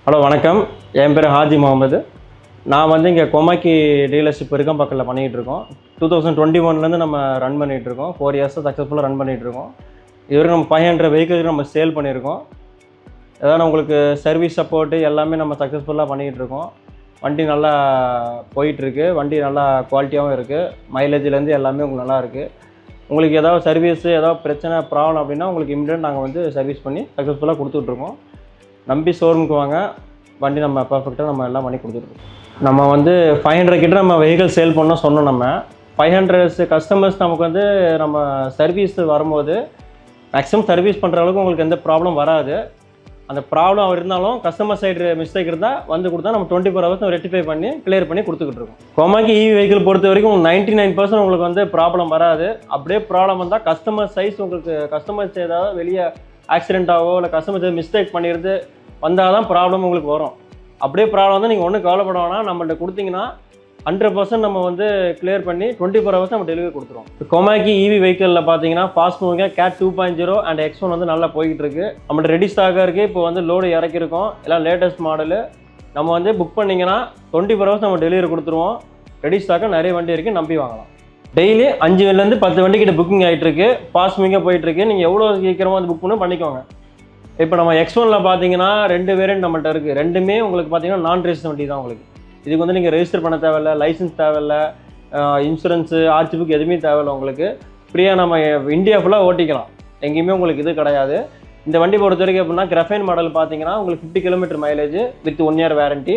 Hello வணக்கம். என் பேர் ஹாஜி முகமது. நான் வந்து இங்கே கொமாக்கி டீலர்ஷிப் இருக்கம்பக்கத்தில் பண்ணிகிட்ருக்கோம். 2021 நம்ம ரன் பண்ணிகிட்ருக்கோம். 4 இயர்ஸாக சக்ஸஸ்ஃபுல்லாக ரன் பண்ணிகிட்ருக்கோம். இதுவரைக்கும் நம்ம 500 வெஹிக்கிள்ஸ் நம்ம சேல் பண்ணியிருக்கோம். ஏதாவது உங்களுக்கு சர்வீஸ் சப்போர்ட்டு எல்லாமே நம்ம சக்ஸஸ்ஃபுல்லாக பண்ணிகிட்ருக்கோம். வண்டி நல்லா போயிட்டுருக்கு. வண்டி நல்லா குவாலிட்டியாகவும் இருக்குது. மைலேஜ்லேருந்து எல்லாமே உங்களுக்கு நல்லா இருக்குது. உங்களுக்கு ஏதாவது சர்வீஸு ஏதாவது பிரச்சனை ப்ராப்ளம் அப்படின்னா உங்களுக்கு இமிடியேட் நாங்கள் வந்து சர்வீஸ் பண்ணி சக்ஸஸ்ஃபுல்லாக கொடுத்துட்ருக்கோம். நம்பி ஷோரூமுக்கு வாங்க. வண்டி நம்ம பர்ஃபெக்டாக நம்ம எல்லாம் பண்ணி கொடுத்துருக்கோம். நம்ம வந்து 500 கிட்ட நம்ம வெஹிக்கிள் சேல் பண்ணோம் சொன்னோம். நம்ம 500 கஸ்டமர்ஸ் நமக்கு வந்து நம்ம சர்வீஸ் வரும்போது மேக்ஸிமம் சர்வீஸ் பண்ணுற அளவுக்கு உங்களுக்கு எந்த ப்ராப்ளம் வராது. அந்த ப்ராப்ளம் இருந்தாலும் கஸ்டமர் சைடு மிஸ்டேக் இருந்தால் வந்து கொடுத்தா நம்ம 24 hours ரெக்டிஃபை பண்ணி கிளியர் பண்ணி கொடுத்துக்கிட்டு இருக்கோம். கொமாக்கி இவி வெஹிக்கிள் பொறுத்த வரைக்கும் 99% உங்களுக்கு வந்து ப்ராப்ளம் வராது. அப்படியே ப்ராப்ளம் வந்தால் கஸ்டமர் சைஸ் உங்களுக்கு கஸ்டமர்ஸ் ஏதாவது வெளியே ஆக்சிடென்ட்டாவோ இல்லை கஸ்டமர் மிஸ்டேக் பண்ணிடுது வந்தால் தான் ப்ராப்ளம் உங்களுக்கு வரும். அப்படியே ப்ராப்ளம் வந்து நீங்கள் ஒன்றும் கவலைப்பட வேணாம். நம்மள்ட்ட கொடுத்தீங்கன்னா 100% நம்ம வந்து கிளியர் பண்ணி 24 hours நம்ம டெலிவரி கொடுத்துருவோம். கொமாக்கி இவி வெஹிக்கிளில் பார்த்தீங்கன்னா ஃபாஸ்ட் மூவிங்காக கேட் 2.0 அண்ட் X1 வந்து நல்லா போய்கிட்டு இருக்குது. நம்மள்ட்ட ரெடி ஸ்டாக்காக இருக்குது. இப்போ வந்து லோடு இறக்கிருக்கோம். எல்லாம் லேட்டஸ்ட் மாடலு. நம்ம வந்து புக் பண்ணிங்கன்னா 24 hours நம்ம டெலிவரி கொடுத்துருவோம். ரெடி ஸ்டாக்காக நிறைய வண்டி இருக்குது, நம்பி வாங்கலாம். டெய்லி 5 10 வண்டி கிட்ட புக்கிங் ஆகிட்டு இருக்கு. ஃபாஸ்ட் மூவிங்காக போயிட்டுருக்கு. நீங்கள் எவ்வளோ சீக்கிரமாக வந்து புக் பண்ணி பண்ணிக்கோங்க. இப்போ நம்ம X1 பார்த்தீங்கன்னா 2 வேரியன்ட் நம்மள்ட்ட இருக்குது. ரெண்டுமே உங்களுக்கு பார்த்தீங்கன்னா நான் ரெஜிஸ்டர் வண்டி தான். உங்களுக்கு இதுக்கு வந்து நீங்கள் ரெஜிஸ்டர் பண்ண தேவையில்லை, லைசன்ஸ் தேவையில்லை, இன்சூரன்ஸு ஆர்சி புக் எதுவுமே தேவையில்லை. உங்களுக்கு ஃப்ரீயாக நம்ம இந்தியா ஃபுல்லாக ஓட்டிக்கலாம். எங்கேயுமே உங்களுக்கு இது கிடையாது. இந்த வண்டி பொறுத்த வரைக்கும் எப்படின்னா கிராஃபைன் மாடல் பார்த்தீங்கன்னா உங்களுக்கு 50 km mileage with 1 year warranty.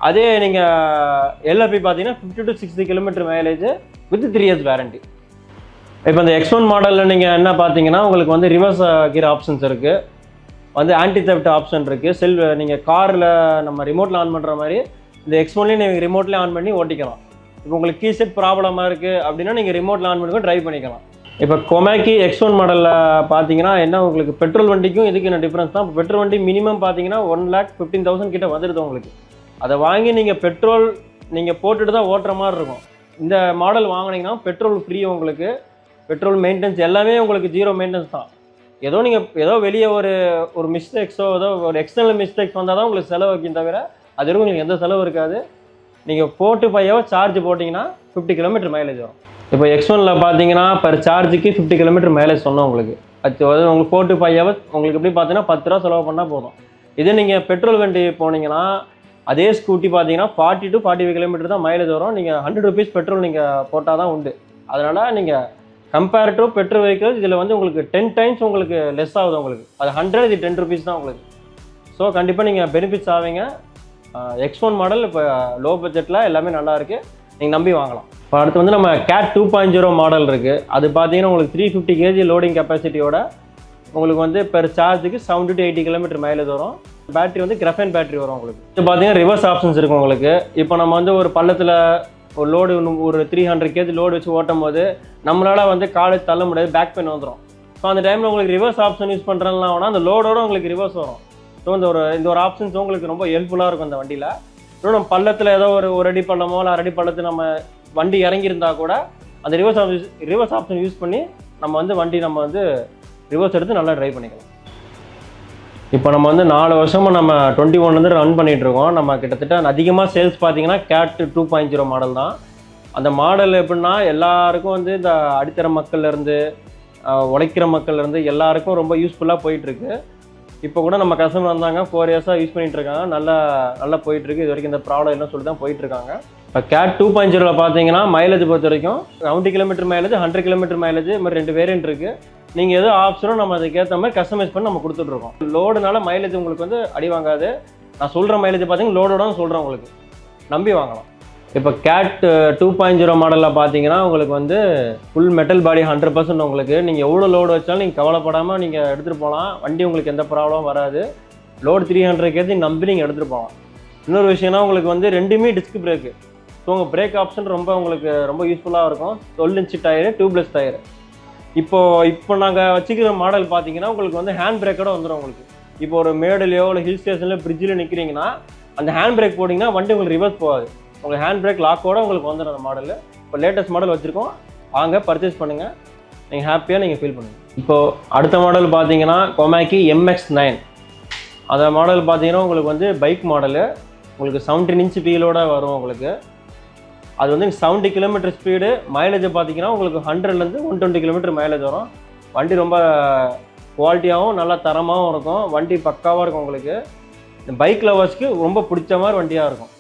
அதே நீங்கள் எல்ஆர்பி பார்த்தீங்கன்னா 50 to 60 km mileage with 3 years warranty. இப்போ இந்த X1 மாடலில் நீங்கள் என்ன பார்த்தீங்கன்னா உங்களுக்கு வந்து ரிவர்ஸ் கியர் ஆப்ஷன்ஸ் இருக்குது, வந்து ஆன்டி தெஃப்ட் ஆப்ஷன் இருக்குது. நீங்கள் காரில் நம்ம ரிமோட்டில் ஆன் பண்ணுற மாதிரி இந்த X1லேயும் நீங்கள் ரிமோட்லேயே ஆன் பண்ணி ஓட்டிக்கலாம். இப்போ உங்களுக்கு கீ செட் ப்ராப்ளமாக இருக்குது அப்படின்னா நீங்கள் ரிமோட்டில் ஆன் பண்ணி ட்ரைவ் பண்ணிக்கலாம். இப்போ கொமாக்கி X1 மாடலில் பார்த்தீங்கன்னா என்ன உங்களுக்கு பெட்ரோல் வண்டிக்கும் இதுக்கு என்ன டிஃப்ரென்ஸ் தான். பெட்ரோல் வண்டி மினிமம் பார்த்தீங்கன்னா 1,15,000 கிட்ட வந்துடுது உங்களுக்கு. அதை வாங்கி நீங்கள் பெட்ரோல் நீங்கள் போட்டுட்டு தான் ஓட்டுற மாதிரி இருக்கும். இந்த மாடல் வாங்கினீங்கன்னா பெட்ரோல் ஃப்ரீ. உங்களுக்கு பெட்ரோல் மெயின்டெனன்ஸ் எல்லாமே உங்களுக்கு 0 மெயின்டெனன்ஸ் தான். ஏதோ வெளியே ஒரு மிஸ்டேக்ஸோ ஏதோ ஒரு எக்ஸ்டர்னல் மிஸ்டேக்ஸ் வந்தால் தான் உங்களுக்கு செலவு வைக்கும், தவிர அது வரைக்கும் உங்களுக்கு எந்த செலவு இருக்காது. நீங்கள் 4 to 5 hours சார்ஜ் போட்டிங்கன்னா 50 km மைலேஜ் வரும். இப்போ X1 பார்த்தீங்கன்னா பர் சார்ஜுக்கு 50 km மைலேஜ் சொன்னோம் உங்களுக்கு. அது உங்களுக்கு 4 to 5 hours உங்களுக்கு எப்படி பார்த்தீங்கன்னா 10 ரூபா செலவு பண்ணால் போதும். இதே நீங்கள் பெட்ரோல் வண்டி போனீங்கன்னா அதே ஸ்கூட்டி பார்த்தீங்கன்னா 40 to 45 km தான் மைலேஜ் வரும். நீங்கள் 100 rupees பெட்ரோல் நீங்கள் போட்டால் தான் உண்டு. அதனால் நீங்கள் கம்பேர் டு பெட்ரோல் வெஹிக்கிள்ஸ் இதில் வந்து உங்களுக்கு 10 times உங்களுக்கு லெஸ் ஆகுது. உங்களுக்கு அது 100, இது 10 rupees தான் உங்களுக்கு. ஸோ கண்டிப்பாக நீங்கள் பெனிஃபிட்ஸ் ஆவீங்க. X1 மாடல் இப்போ லோ பட்ஜெட்டில் எல்லாமே நல்லா இருக்குது, நீங்கள் நம்பி வாங்கலாம். இப்போ அடுத்து வந்து நம்ம கேட் 2.0 மாடல் இருக்குது. அது பார்த்தீங்கன்னா உங்களுக்கு 350 kg லோடிங் கெப்பாசிட்டியோட உங்களுக்கு வந்து பெர் சார்ஜுக்கு 70 to 80 km மைலேஜ் வரும். பேட்டரி வந்து கிராஃபைன் பேட்டரி வரும் உங்களுக்கு. இது பார்த்தீங்கன்னா ரிவர்ஸ் ஆப்ஷன்ஸ் இருக்கும் உங்களுக்கு. இப்போ நம்ம வந்து ஒரு பள்ளத்தில் ஒரு லோடு ஒரு 300 kg லோடு வச்சு ஓட்டும் போது நம்மளால் வந்து காலேஜ் தள்ள முடியாது, பேக் பெயின் வந்துடும். ஸோ அந்த டைமில் உங்களுக்கு ரிவர்ஸ் ஆப்ஷன் யூஸ் பண்ணுறதுலாம் வேணால் அந்த லோடோடு உங்களுக்கு ரிவர்ஸ் வரும். ஸோ இந்த ஒரு ஆப்ஷன்ஸ் உங்களுக்கு ரொம்ப ஹெல்ப்ஃபுல்லாக இருக்கும் இந்த வண்டியில். இன்னும் நம்ம பள்ளத்தில் ஏதோ ஒரு அடி பள்ளமோ இல்லை 1 அடி பள்ளத்தில் நம்ம வண்டி இறங்கியிருந்தா கூட அந்த ரிவர்ஸ் ஆப்ஷன் யூஸ் பண்ணி நம்ம வந்து வண்டி நம்ம வந்து ரிவர்ஸ் எடுத்து நல்லா ட்ரைவ் பண்ணிக்கலாம். இப்போ நம்ம வந்து 4 வருஷமாக நம்ம 21 ரன் பண்ணிகிட்ருக்கோம். நம்ம கிட்டத்தட்ட அதிகமாக சேல்ஸ் பார்த்தீங்கன்னா கேட் 2.0 மாடல் தான். அந்த மாடல் எப்படின்னா எல்லாருக்கும் வந்து இந்த அடித்தர மக்கள்லேருந்து உழைக்கிற மக்கள்லேருந்து எல்லாருக்கும் ரொம்ப யூஸ்ஃபுல்லாக போயிட்டுருக்கு. இப்போ கூட நம்ம கஸ்டமர் வந்தாங்க, 4 yearsஆக யூஸ் பண்ணிகிட்டு இருக்காங்க. நல்லா போயிட்டுருக்கு. இது வரைக்கும் இந்த ப்ராப்ளம் இல்லைன்னு சொல்லி தான் போயிட்டுருக்காங்க. இப்போ கேட் 2.0 பார்த்தீங்கன்னா மைலேஜ் பொறுத்த வரைக்கும் 70 km மைலேஜ், 100 km மைலேஜ், இது மாதிரி 2 வேரியன்ட் இருக்குது. நீங்கள் எதோ ஆப்ஷனும் நம்ம அதுக்கேற்ற மாதிரி கஸ்டமைஸ் பண்ணி நம்ம கொடுத்துட்ருக்கோம். லோடுனால மைலேஜ் உங்களுக்கு வந்து அடி வாங்காது. நான் சொல்கிற மைலேஜ் பார்த்தீங்கன்னா லோடோட சொல்கிறேன், உங்களுக்கு நம்பி வாங்கலாம். இப்போ கேட் 2.0 மாடலில் பார்த்தீங்கன்னா உங்களுக்கு வந்து ஃபுல் மெட்டல் பாடி 100% உங்களுக்கு. நீங்கள் எவ்வளோ லோடு வச்சாலும் நீங்கள் கவலைப்படாமல் நீங்கள் எடுத்துகிட்டு போகலாம். வண்டி உங்களுக்கு எந்த ப்ராப்ளமும் வராது. லோடு 300 kg நம்பி நீங்கள் எடுத்துகிட்டு போகலாம். இன்னொரு விஷயம்னா உங்களுக்கு வந்து ரெண்டுமே டிஸ்க் பிரேக்கு. ஸோ உங்கள் பிரேக் ஆப்ஷன் உங்களுக்கு ரொம்ப யூஸ்ஃபுல்லாக இருக்கும். 12 inch டயரு, டியூப்லெஸ் டயரு. இப்போ நாங்கள் வச்சுக்கிற மாடல் பார்த்தீங்கன்னா உங்களுக்கு வந்து ஹேண்ட் பிரேக்கோட வந்துடும் உங்களுக்கு. இப்போ ஒரு மேடுலையோ இல்லை ஹில் ஸ்டேஷனில் பிரிட்ஜில் நிற்கிறீங்கன்னா அந்த ஹேண்ட் பிரேக் போட்டிங்கன்னா வண்டி உங்களுக்கு ரிவர்ஸ் போகாது. உங்களுக்கு ஹேண்ட் பிரேக் லாக்கோட உங்களுக்கு வந்துடும் அந்த மாடல். இப்போ லேட்டஸ்ட் மாடல் வச்சுருக்கோம், வாங்க பர்ச்சேஸ் பண்ணுங்கள், நீங்கள் ஹாப்பியாக நீங்கள் ஃபீல் பண்ணுங்கள். இப்போது அடுத்த மாடல் பார்த்தீங்கன்னா கொமாக்கி MX-9. அந்த மாடல் பார்த்தீங்கன்னா உங்களுக்கு வந்து பைக் மாடலு, உங்களுக்கு 17 இன்ச் வீலோட வரும் உங்களுக்கு. அது வந்து 70 கிலோமீட்டர் ஸ்பீடு, மைலேஜ் பார்த்தீங்கன்னா உங்களுக்கு 100லேருந்து 120 கிலோமீட்டர் மைலேஜ் வரும். வண்டி ரொம்ப குவாலிட்டியாகவும் நல்லா தரமாகவும் இருக்கும். வண்டி பக்காவாக இருக்கும் உங்களுக்கு. இந்த பைக் லவர்ஸ்க்கு ரொம்ப பிடிச்ச மாதிரி வண்டியாக இருக்கும்.